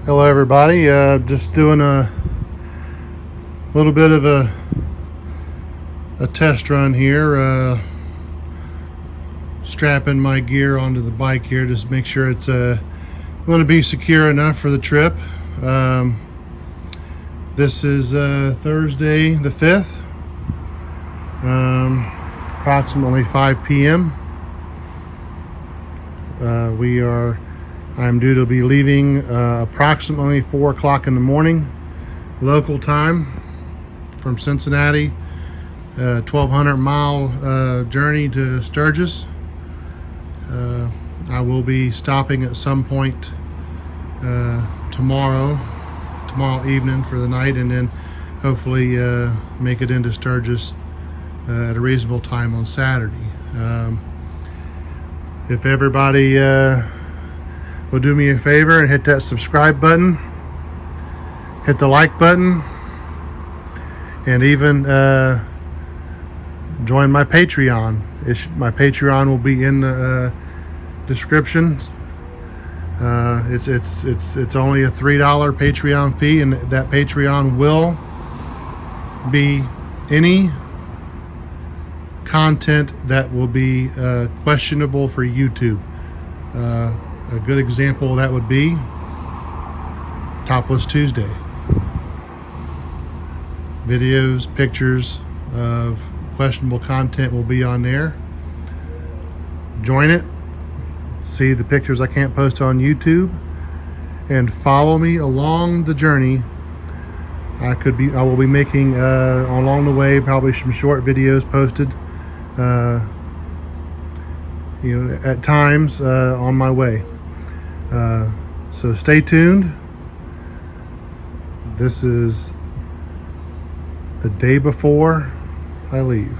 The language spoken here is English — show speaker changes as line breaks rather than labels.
Hello everybody, just doing a little bit of a test run here, strapping my gear onto the bike here just to make sure it's going to be secure enough for the trip. This is Thursday the 5th, approximately 5 p.m. I'm due to be leaving approximately 4 o'clock in the morning local time from Cincinnati, 1,200 mile journey to Sturgis. I will be stopping at some point tomorrow evening for the night, and then hopefully make it into Sturgis at a reasonable time on Saturday. If everybody will do me a favor and hit that subscribe button, hit the like button, and even join my Patreon. My Patreon will be in the description. It's only a $3 Patreon fee, and that Patreon will be any content that will be questionable for YouTube. A good example of that would be Topless Tuesday. Videos, pictures of questionable content will be on there. Join it. See the pictures I can't post on YouTube, and follow me along the journey. I will be making along the way probably some short videos posted at times on my way. So stay tuned. This is the day before I leave.